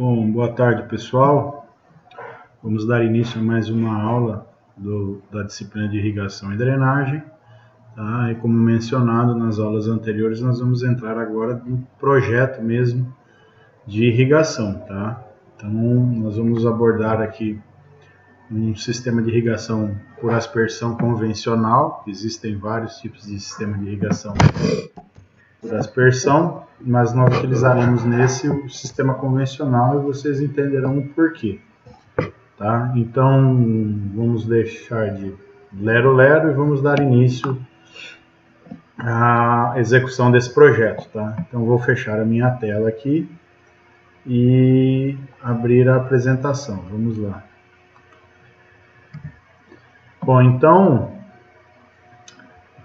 Bom, boa tarde, pessoal. Vamos dar início a mais uma aula da disciplina de irrigação e drenagem. Tá? E como mencionado nas aulas anteriores, nós vamos entrar agora no projeto mesmo de irrigação. Tá? Então, nós vamos abordar aqui um sistema de irrigação por aspersão convencional. Existem vários tipos de sistema de irrigação por aspersão, mas nós utilizaremos nesse o sistema convencional e vocês entenderão o porquê. Tá? Então, vamos deixar de lero-lero e vamos dar início à execução desse projeto. Tá? Então, vou fechar a minha tela aqui e abrir a apresentação. Vamos lá. Bom, então,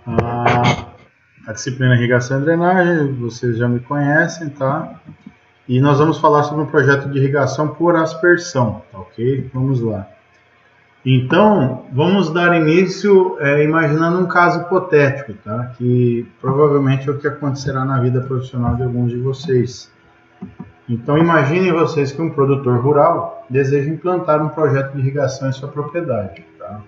a disciplina irrigação e drenagem, vocês já me conhecem, tá? E nós vamos falar sobre um projeto de irrigação por aspersão, tá ok? Vamos lá. Então, vamos dar início imaginando um caso hipotético, tá? Que provavelmente é o que acontecerá na vida profissional de alguns de vocês. Então, imaginem vocês que um produtor rural deseja implantar um projeto de irrigação em sua propriedade, tá?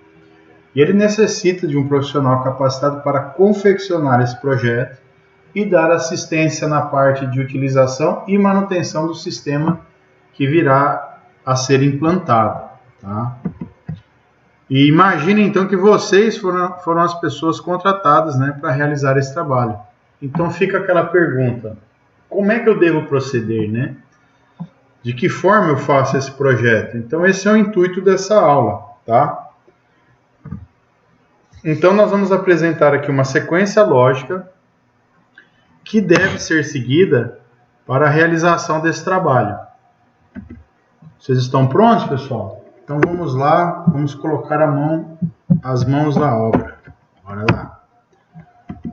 E ele necessita de um profissional capacitado para confeccionar esse projeto e dar assistência na parte de utilização e manutenção do sistema que virá a ser implantado. Tá? E imagine então que vocês foram as pessoas contratadas, né, para realizar esse trabalho. Então fica aquela pergunta, como é que eu devo proceder, né? De que forma eu faço esse projeto? Então esse é o intuito dessa aula, tá? Então nós vamos apresentar aqui uma sequência lógica que deve ser seguida para a realização desse trabalho. Vocês estão prontos, pessoal? Então vamos lá, vamos colocar as mãos na obra. Bora lá.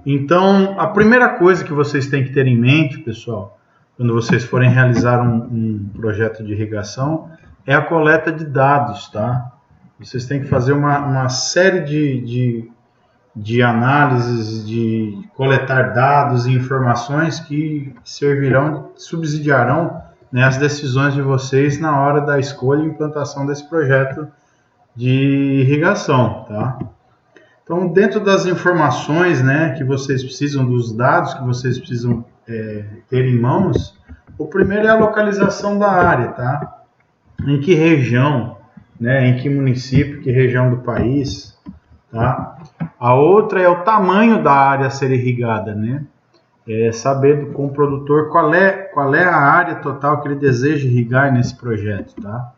Então, a primeira coisa que vocês têm que ter em mente, pessoal, quando vocês forem realizar um projeto de irrigação, é a coleta de dados, tá? Vocês têm que fazer uma série de análises, de coletar dados e informações que subsidiarão, né, as decisões de vocês na hora da escolha e implantação desse projeto de irrigação. Tá? Então, dentro das informações, né, que vocês precisam, dos dados que vocês precisam ter em mãos, o primeiro é a localização da área, tá? Em que região, né, em que município, que região do país, tá? A outra é o tamanho da área a ser irrigada, né? Saber com o produtor qual é a área total que ele deseja irrigar nesse projeto, tá?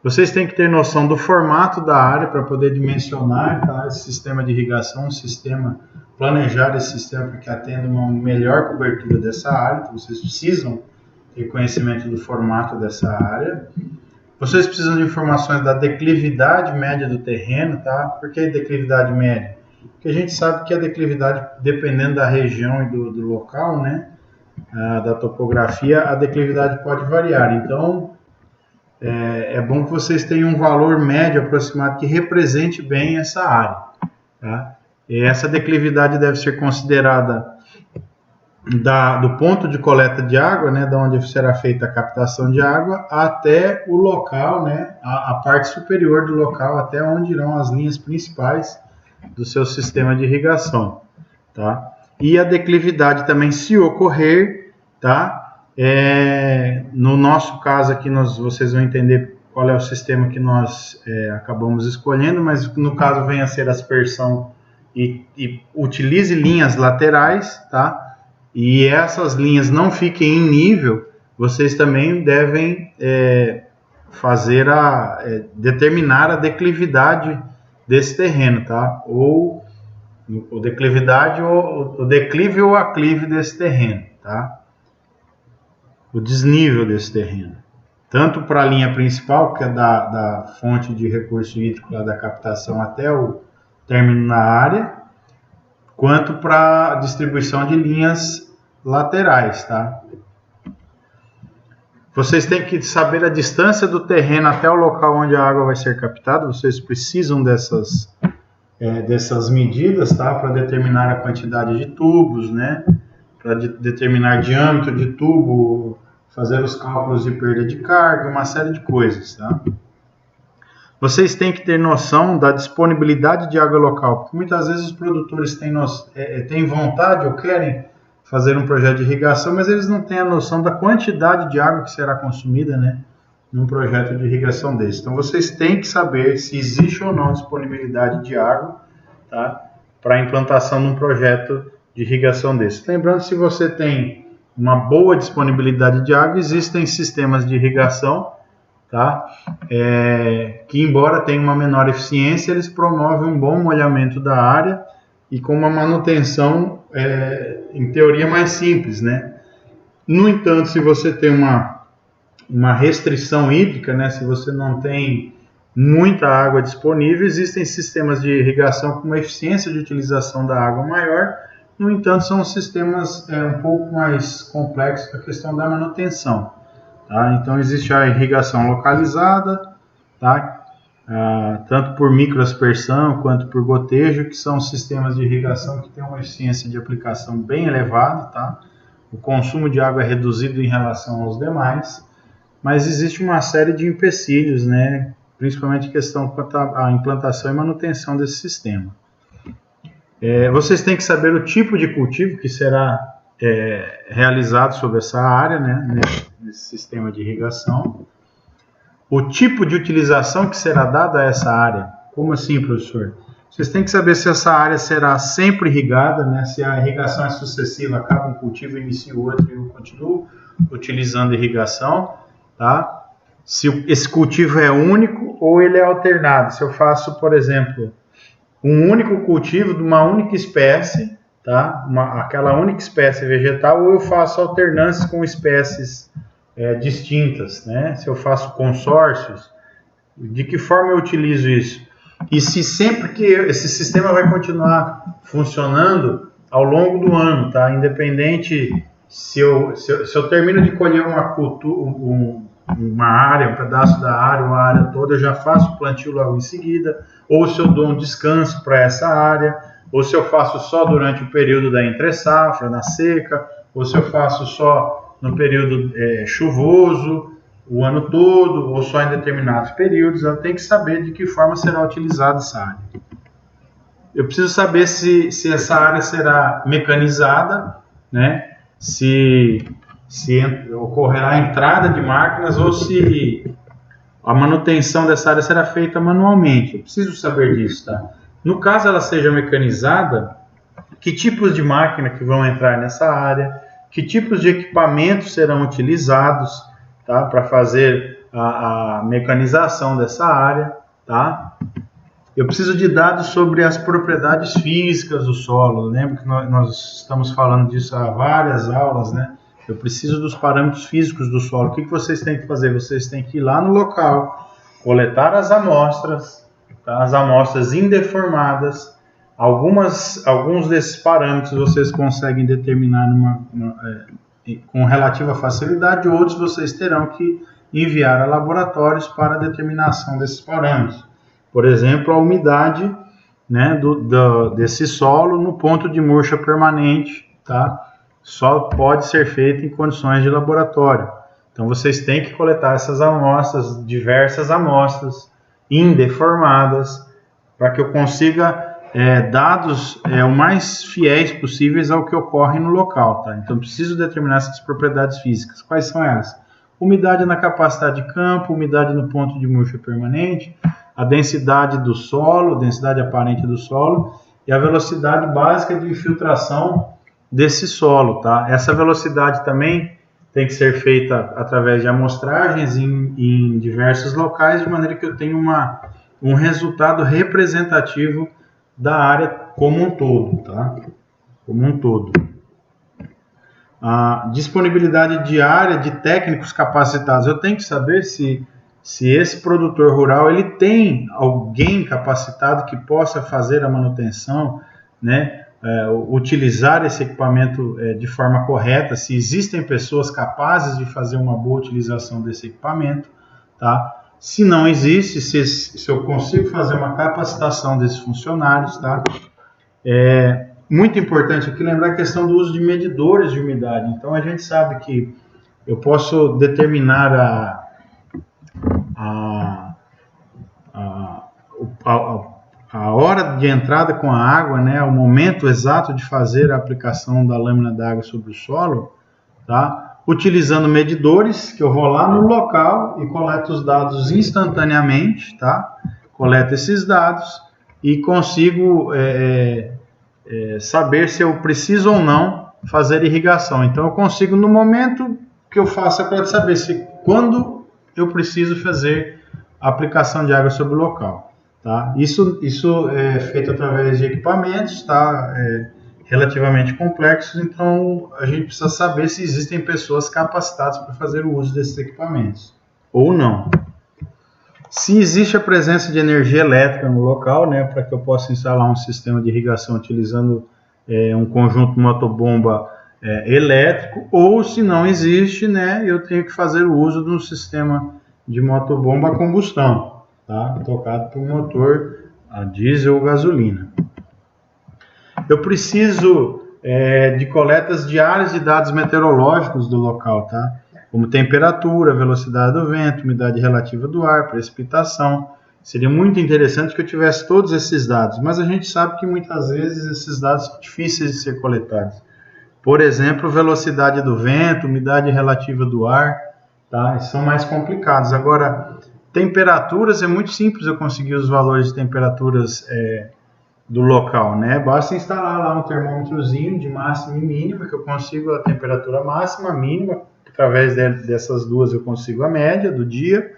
Vocês têm que ter noção do formato da área para poder dimensionar, tá, esse sistema de irrigação, planejar esse sistema para que atenda uma melhor cobertura dessa área. Então, vocês precisam ter conhecimento do formato dessa área. Vocês precisam de informações da declividade média do terreno, tá? Por que declividade média? Porque a gente sabe que a declividade, dependendo da região e do local, né? Da topografia, a declividade pode variar. Então, é bom que vocês tenham um valor médio aproximado que represente bem essa área, tá? E essa declividade deve ser considerada do ponto de coleta de água, né, da onde será feita a captação de água, até o local, né, a parte superior do local, até onde irão as linhas principais do seu sistema de irrigação, tá? E a declividade também, se ocorrer, tá? No nosso caso aqui, vocês vão entender qual é o sistema que nós acabamos escolhendo, mas no caso venha a ser aspersão e utilize linhas laterais, tá? E essas linhas não fiquem em nível, vocês também devem determinar a declividade desse terreno, tá? Ou o declive ou aclive desse terreno, tá? O desnível desse terreno. Tanto para a linha principal, que é da fonte de recurso hídrico, lá da captação até o término na área, quanto para a distribuição de linhas laterais, tá? Vocês têm que saber a distância do terreno até o local onde a água vai ser captada. Vocês precisam dessas medidas, tá? Para determinar a quantidade de tubos, né? Para determinar diâmetro de tubo, fazer os cálculos de perda de carga, uma série de coisas, tá? Vocês têm que ter noção da disponibilidade de água local, porque muitas vezes os produtores têm vontade ou querem fazer um projeto de irrigação, mas eles não têm a noção da quantidade de água que será consumida, né, num projeto de irrigação desse. Então, vocês têm que saber se existe ou não disponibilidade de água, tá, para a implantação de um projeto de irrigação desse. Lembrando, se você tem uma boa disponibilidade de água, existem sistemas de irrigação, tá, que embora tenham uma menor eficiência, eles promovem um bom molhamento da área e com uma manutenção, em teoria, mais simples, né? No entanto, se você tem uma restrição hídrica, né, se você não tem muita água disponível, existem sistemas de irrigação com uma eficiência de utilização da água maior. No entanto, são sistemas um pouco mais complexos da questão da manutenção, tá? Então, existe a irrigação localizada, tá? Tanto por microaspersão quanto por gotejo, que são sistemas de irrigação que têm uma eficiência de aplicação bem elevada, tá? O consumo de água é reduzido em relação aos demais, mas existe uma série de empecilhos, né? Principalmente questão quanto à implantação e manutenção desse sistema. Vocês têm que saber o tipo de cultivo que será realizado sobre essa área, né, nesse sistema de irrigação. O tipo de utilização que será dada a essa área. Como assim, professor? Vocês têm que saber se essa área será sempre irrigada, né, se a irrigação é sucessiva, acaba um cultivo, inicia o outro e eu continuo utilizando irrigação, tá? Se esse cultivo é único ou ele é alternado. Se eu faço, por exemplo, um único cultivo de uma única espécie, tá? Aquela única espécie vegetal, ou eu faço alternâncias com espécies distintas, né? Se eu faço consórcios, de que forma eu utilizo isso? E se sempre que esse sistema vai continuar funcionando ao longo do ano, tá? Independente se eu termino de colher uma área, um pedaço da área, uma área toda, eu já faço o plantio logo em seguida, ou se eu dou um descanso para essa área, ou se eu faço só durante o período da entre-safra, na seca, ou se eu faço só no período chuvoso, o ano todo, ou só em determinados períodos. Eu tenho que saber de que forma será utilizada essa área. Eu preciso saber se essa área será mecanizada, né? Se ocorrerá a entrada de máquinas ou se a manutenção dessa área será feita manualmente. Eu preciso saber disso, tá? No caso ela seja mecanizada, que tipos de máquina que vão entrar nessa área, que tipos de equipamentos serão utilizados, tá, para fazer a mecanização dessa área, tá? Eu preciso de dados sobre as propriedades físicas do solo. Lembra que nós estamos falando disso há várias aulas, né? Eu preciso dos parâmetros físicos do solo. O que vocês têm que fazer? Vocês têm que ir lá no local, coletar as amostras, tá? As amostras indeformadas. Alguns desses parâmetros vocês conseguem determinar com relativa facilidade, outros vocês terão que enviar a laboratórios para a determinação desses parâmetros. Por exemplo, a umidade, né, desse solo no ponto de murcha permanente, tá? Só pode ser feita em condições de laboratório. Então, vocês têm que coletar essas amostras, diversas amostras indeformadas, para que eu consiga dados o mais fiéis possíveis ao que ocorre no local, tá? Então, preciso determinar essas propriedades físicas. Quais são elas? Umidade na capacidade de campo, umidade no ponto de murcha permanente, a densidade do solo, densidade aparente do solo e a velocidade básica de infiltração desse solo, tá? Essa velocidade também tem que ser feita através de amostragens em diversos locais, de maneira que eu tenha um resultado representativo da área como um todo, tá? Como um todo. A disponibilidade diária de técnicos capacitados. Eu tenho que saber se esse produtor rural ele tem alguém capacitado que possa fazer a manutenção, né? Utilizar esse equipamento de forma correta, se existem pessoas capazes de fazer uma boa utilização desse equipamento, tá? Se não existe, se eu consigo fazer uma capacitação desses funcionários, tá? Muito importante aqui lembrar a questão do uso de medidores de umidade. Então, a gente sabe que eu posso determinar a hora de entrada com a água, né, o momento exato de fazer a aplicação da lâmina d'água sobre o solo, tá? Utilizando medidores, que eu vou lá no local e coleto os dados instantaneamente, tá? Coleto esses dados e consigo saber se eu preciso ou não fazer irrigação. Então eu consigo, no momento que eu faço a coleta, saber quando eu preciso fazer a aplicação de água sobre o local. Tá? Isso é feito através de equipamentos, tá? Relativamente complexos, então a gente precisa saber se existem pessoas capacitadas para fazer o uso desses equipamentos ou não. Se existe a presença de energia elétrica no local, né, para que eu possa instalar um sistema de irrigação utilizando um conjunto motobomba elétrico, ou se não existe, né, eu tenho que fazer o uso de um sistema de motobomba a combustão, tá, tocado por motor a diesel ou gasolina. Eu preciso de coletas diárias de dados meteorológicos do local, tá? Como temperatura, velocidade do vento, umidade relativa do ar, precipitação. Seria muito interessante que eu tivesse todos esses dados, mas a gente sabe que muitas vezes esses dados são difíceis de ser coletados. Por exemplo, velocidade do vento, umidade relativa do ar, tá? São mais complicados. Agora, temperaturas é muito simples eu conseguir os valores de temperaturas do local, né? Basta instalar lá um termômetrozinho de máxima e mínima, que eu consigo a temperatura máxima, mínima, através dessas duas eu consigo a média do dia,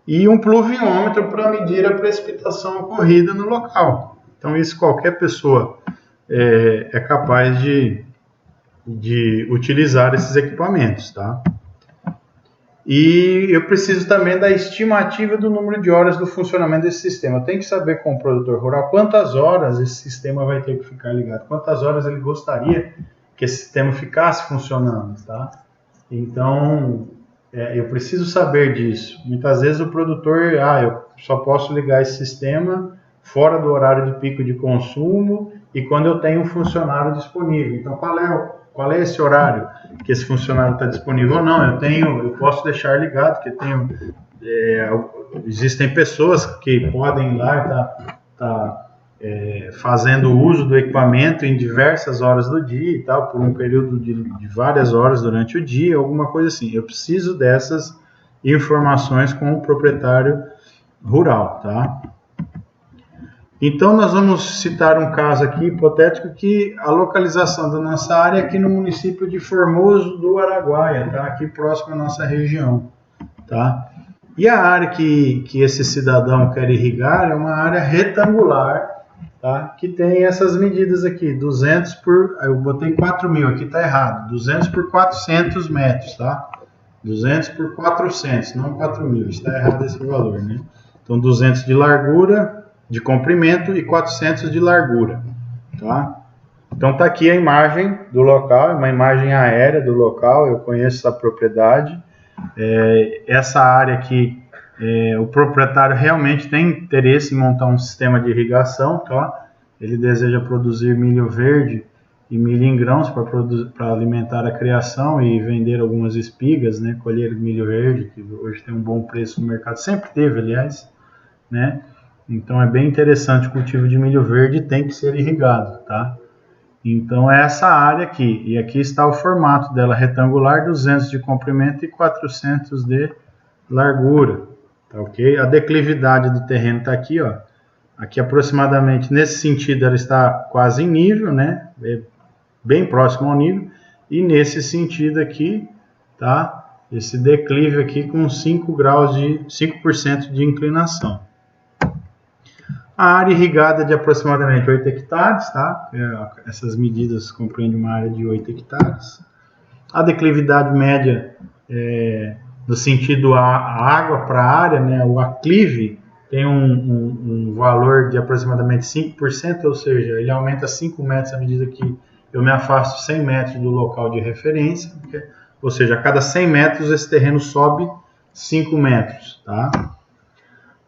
e um pluviômetro para medir a precipitação ocorrida no local. Então isso qualquer pessoa é capaz de utilizar esses equipamentos, tá? E eu preciso também da estimativa do número de horas do funcionamento desse sistema. Eu tenho que saber com o produtor rural quantas horas esse sistema vai ter que ficar ligado, quantas horas ele gostaria que esse sistema ficasse funcionando, tá? Então, eu preciso saber disso. Muitas vezes o produtor, eu só posso ligar esse sistema fora do horário de pico de consumo e quando eu tenho um funcionário disponível. Então, qual é esse horário que esse funcionário está disponível ou não? Eu posso deixar ligado, porque existem pessoas que podem ir lá e fazendo uso do equipamento em diversas horas do dia e tal, por um período de várias horas durante o dia, alguma coisa assim. Eu preciso dessas informações com o proprietário rural, tá? Então, nós vamos citar um caso aqui hipotético que a localização da nossa área é aqui no município de Formoso do Araguaia, tá? Aqui próximo à nossa região, tá? E a área que esse cidadão quer irrigar é uma área retangular, tá? Que tem essas medidas aqui, 200 por... Eu botei 4.000, aqui tá errado, 200 por 400 metros, tá? 200 por 400, não 4.000, está errado esse valor, né? Então, 200 de largura, de comprimento e 400 de largura, tá? Então tá aqui a imagem do local, uma imagem aérea do local, eu conheço essa propriedade, essa área aqui, o proprietário realmente tem interesse em montar um sistema de irrigação, tá? Ele deseja produzir milho verde e milho em grãos para alimentar a criação e vender algumas espigas, né? Colher milho verde, que hoje tem um bom preço no mercado, sempre teve, aliás, né? Então é bem interessante o cultivo de milho verde, tem que ser irrigado, tá? Então é essa área aqui, e aqui está o formato dela retangular, 200 de comprimento e 400 de largura, tá ok? A declividade do terreno está aqui, ó. Aqui aproximadamente, nesse sentido, ela está quase em nível, né? Bem próximo ao nível, e nesse sentido aqui, tá? Esse declive aqui com 5% de inclinação. A área irrigada de aproximadamente 8 hectares, tá? Essas medidas compreendem uma área de 8 hectares. A declividade média, no sentido a água para a área, né? O aclive tem um valor de aproximadamente 5%, ou seja, ele aumenta 5 metros à medida que eu me afasto 100 metros do local de referência, ou seja, a cada 100 metros esse terreno sobe 5 metros, tá?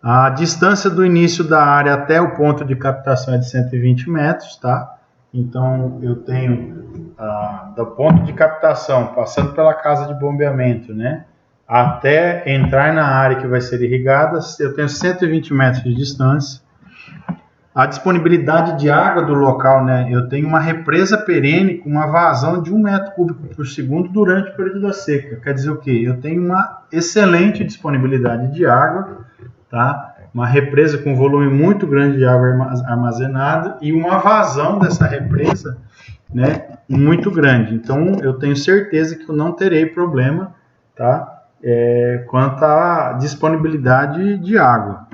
A distância do início da área até o ponto de captação é de 120 metros, tá? Então, eu tenho do ponto de captação, passando pela casa de bombeamento, né, até entrar na área que vai ser irrigada, eu tenho 120 metros de distância. A disponibilidade de água do local, né, eu tenho uma represa perene com uma vazão de 1 metro cúbico por segundo durante o período da seca. Quer dizer o quê? Eu tenho uma excelente disponibilidade de água, tá? Uma represa com volume muito grande de água armazenada e uma vazão dessa represa, né, muito grande. Então, eu tenho certeza que eu não terei problema, tá? Quanto à disponibilidade de água.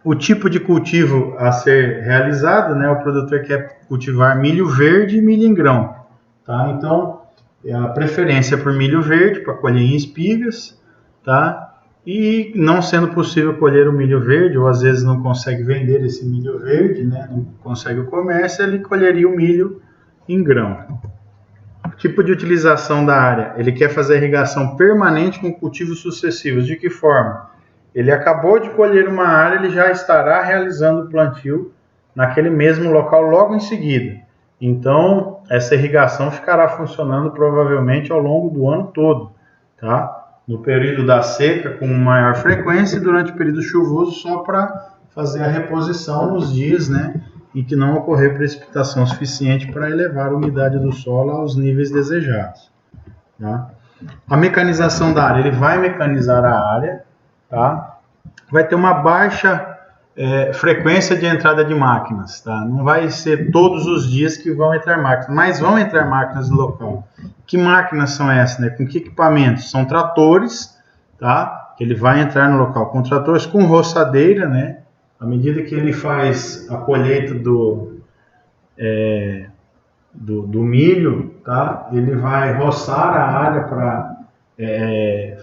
O tipo de cultivo a ser realizado, né, o produtor quer cultivar milho verde e milho em grão, tá? Então, a preferência é por milho verde para colher em espigas, tá? E não sendo possível colher o milho verde, ou às vezes não consegue vender esse milho verde, né, não consegue o comércio, ele colheria o milho em grão. Tipo de utilização da área, ele quer fazer irrigação permanente com cultivos sucessivos. De que forma? Ele acabou de colher uma área, ele já estará realizando o plantio naquele mesmo local logo em seguida. Então, essa irrigação ficará funcionando provavelmente ao longo do ano todo, tá? No período da seca com maior frequência e durante o período chuvoso só para fazer a reposição nos dias, né, em que não ocorrer precipitação suficiente para elevar a umidade do solo aos níveis desejados, tá? A mecanização da área, ele vai mecanizar a área, tá? Vai ter uma baixa frequência de entrada de máquinas, tá? Não vai ser todos os dias que vão entrar máquinas, mas vão entrar máquinas no local. Que máquinas são essas, né? Com que equipamentos? São tratores, tá? Que ele vai entrar no local com tratores com roçadeira, né? À medida que ele faz a colheita do milho, tá? Ele vai roçar a área para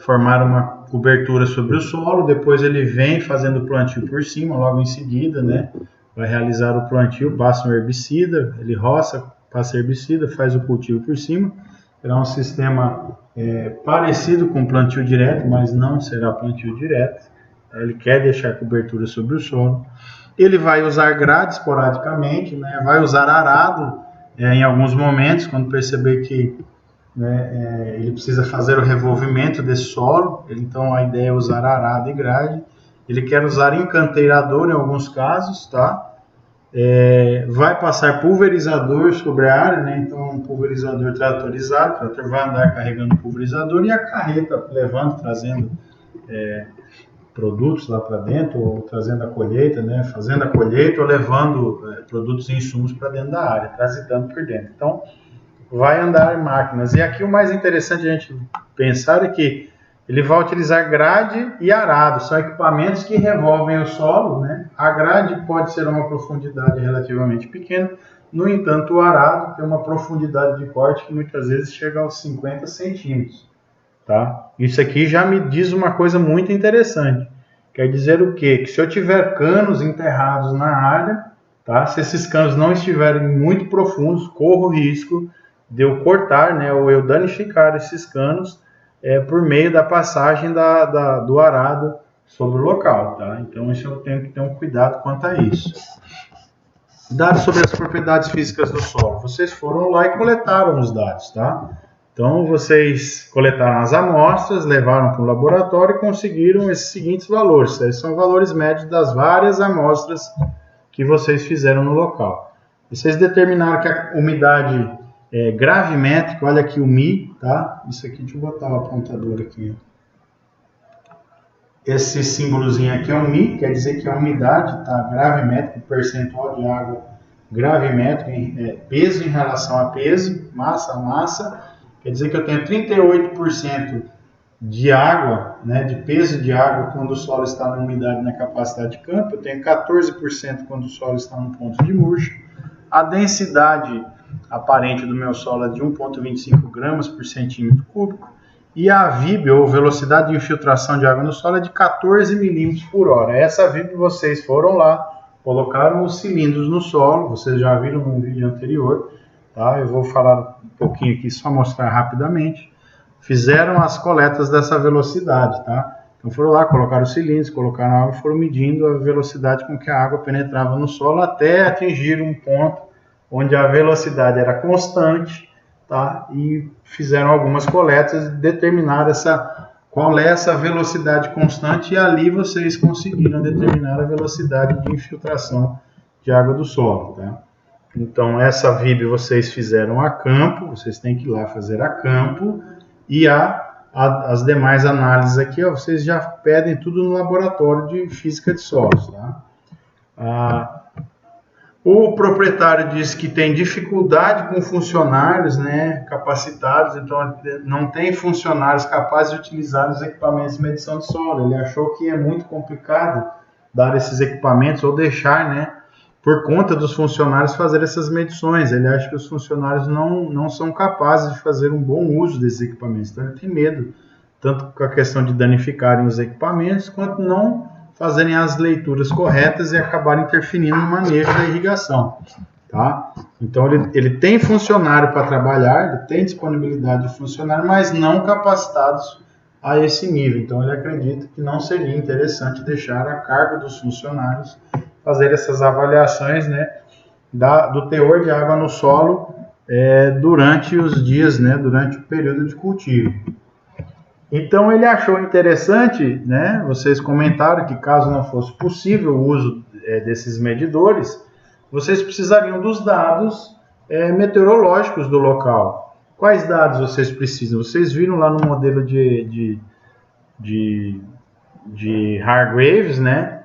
formar uma cobertura sobre o solo, depois ele vem fazendo o plantio por cima, logo em seguida, né? Vai realizar o plantio, passa um herbicida, ele roça, passa herbicida, faz o cultivo por cima. Será um sistema parecido com plantio direto, mas não será plantio direto. Ele quer deixar cobertura sobre o solo. Ele vai usar grade esporadicamente, né? Vai usar arado em alguns momentos, quando perceber que ele precisa fazer o revolvimento desse solo. Então a ideia é usar arado e grade. Ele quer usar encanteirador em alguns casos, tá? Vai passar pulverizador sobre a área, né? Então um pulverizador tratorizado, o trator vai andar carregando o pulverizador e a carreta levando, trazendo produtos lá para dentro, ou trazendo a colheita, né? Fazendo a colheita ou levando produtos e insumos para dentro da área, transitando por dentro. Então vai andar em máquinas. E aqui o mais interessante a gente pensar é que ele vai utilizar grade e arado, são equipamentos que revolvem o solo, né? A grade pode ser uma profundidade relativamente pequena, no entanto o arado tem uma profundidade de corte que muitas vezes chega aos 50 centímetros, tá? Isso aqui já me diz uma coisa muito interessante, quer dizer o quê? Que se eu tiver canos enterrados na área, tá? Se esses canos não estiverem muito profundos, corro o risco de eu cortar, né, ou eu danificar esses canos por meio da passagem do arado sobre o local, tá? Então isso eu tenho que ter um cuidado quanto a isso. Dados sobre as propriedades físicas do solo. Vocês foram lá e coletaram os dados, tá? Então vocês coletaram as amostras, levaram para o laboratório e conseguiram esses seguintes valores. Esses são valores médios das várias amostras que vocês fizeram no local. Vocês determinaram que a umidade gravimétrica, olha aqui o Mi, tá? Isso aqui, deixa eu botar o apontador aqui. Esse símbolozinho aqui é o Mi, quer dizer que a umidade, tá? Gravimétrica, percentual de água gravimétrico, peso em relação a peso, massa a massa, quer dizer que eu tenho 38% de água, né, de peso de água quando o solo está na umidade na capacidade de campo, eu tenho 14% quando o solo está no ponto de murcho, a densidade aparente do meu solo é de 1,25 gramas por centímetro cúbico e a VIB, ou velocidade de infiltração de água no solo, é de 14 milímetros por hora. Essa VIB vocês foram lá, colocaram os cilindros no solo, vocês já viram no vídeo anterior, tá? Eu vou falar um pouquinho aqui, só mostrar rapidamente. Fizeram as coletas dessa velocidade, tá? Então foram lá, colocaram os cilindros, colocaram água e foram medindo a velocidade com que a água penetrava no solo até atingir um ponto onde a velocidade era constante, tá? E fizeram algumas coletas e determinaram qual é essa velocidade constante, e ali vocês conseguiram determinar a velocidade de infiltração de água do solo, tá? Então, essa VIB vocês fizeram a campo, vocês têm que ir lá fazer a campo, e as demais análises aqui, ó, vocês já pedem tudo no laboratório de física de solos, tá? O proprietário diz que tem dificuldade com funcionários, né, capacitados, então não tem funcionários capazes de utilizar os equipamentos de medição de solo. Ele achou que é muito complicado dar esses equipamentos ou deixar, né, por conta dos funcionários fazer essas medições. Ele acha que os funcionários não são capazes de fazer um bom uso desses equipamentos, então ele tem medo, tanto com a questão de danificarem os equipamentos, quanto não fazerem as leituras corretas e acabarem interferindo no manejo da irrigação, tá? Então ele tem funcionário para trabalhar, ele tem disponibilidade de funcionário, mas não capacitados a esse nível. Então ele acredita que não seria interessante deixar a cargo dos funcionários fazer essas avaliações, né, do teor de água no solo durante os dias, né, durante o período de cultivo. Então ele achou interessante, né, vocês comentaram que caso não fosse possível o uso desses medidores, vocês precisariam dos dados meteorológicos do local. Quais dados vocês precisam? Vocês viram lá no modelo de Hargreaves, né,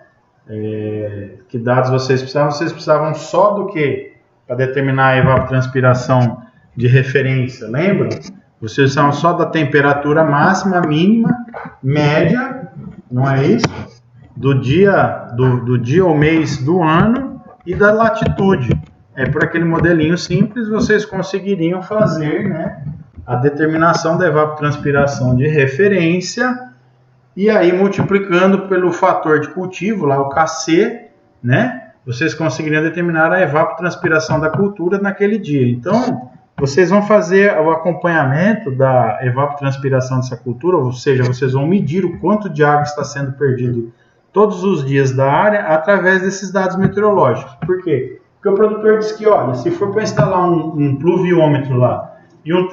que dados vocês precisavam? Vocês precisavam só do quê? Para determinar a evapotranspiração de referência, lembram? Vocês são só da temperatura máxima, mínima, média, não é isso? Do dia ou mês do ano e da latitude. Por aquele modelinho simples, vocês conseguiriam fazer, né, a determinação da evapotranspiração de referência, e aí multiplicando pelo fator de cultivo, lá o Kc, né, vocês conseguiriam determinar a evapotranspiração da cultura naquele dia. Então, vocês vão fazer o acompanhamento da evapotranspiração dessa cultura, ou seja, vocês vão medir o quanto de água está sendo perdido todos os dias da área através desses dados meteorológicos. Por quê? Porque o produtor diz que, olha, se for para instalar um pluviômetro lá e um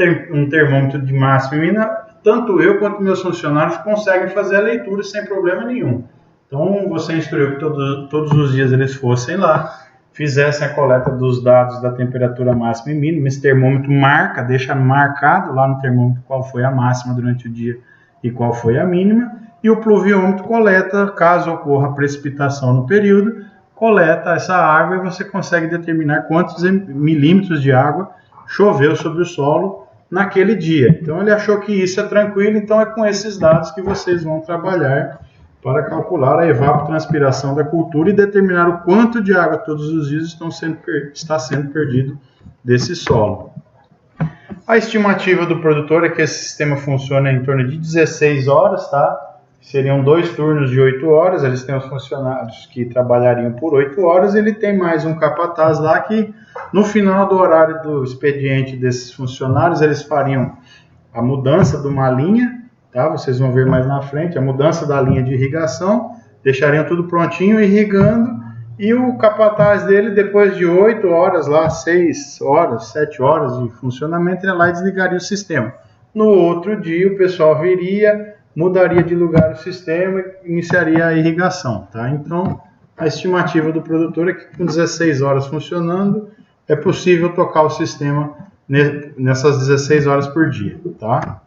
termômetro de máxima e mínima, tanto eu quanto meus funcionários conseguem fazer a leitura sem problema nenhum. Então, você instruiu que todos os dias eles fossem lá, fizessem a coleta dos dados da temperatura máxima e mínima. Esse termômetro deixa marcado lá no termômetro qual foi a máxima durante o dia e qual foi a mínima, e o pluviômetro coleta, caso ocorra precipitação no período, coleta essa água e você consegue determinar quantos milímetros de água choveu sobre o solo naquele dia. Então ele achou que isso é tranquilo, então é com esses dados que vocês vão trabalhar para calcular a evapotranspiração da cultura e determinar o quanto de água todos os dias está sendo perdido desse solo. A estimativa do produtor é que esse sistema funciona em torno de 16 horas, tá? Seriam 2 turnos de 8 horas, eles têm os funcionários que trabalhariam por 8 horas, ele tem mais um capataz lá que, no final do horário do expediente desses funcionários, eles fariam a mudança de uma linha, tá? Vocês vão ver mais na frente, a mudança da linha de irrigação, deixariam tudo prontinho, irrigando, e o capataz dele, depois de 8 horas, lá 6 horas, 7 horas de funcionamento, ele ia lá e desligaria o sistema. No outro dia, o pessoal viria, mudaria de lugar o sistema e iniciaria a irrigação, tá? Então, a estimativa do produtor é que com 16 horas funcionando, é possível tocar o sistema nessas 16 horas por dia, tá?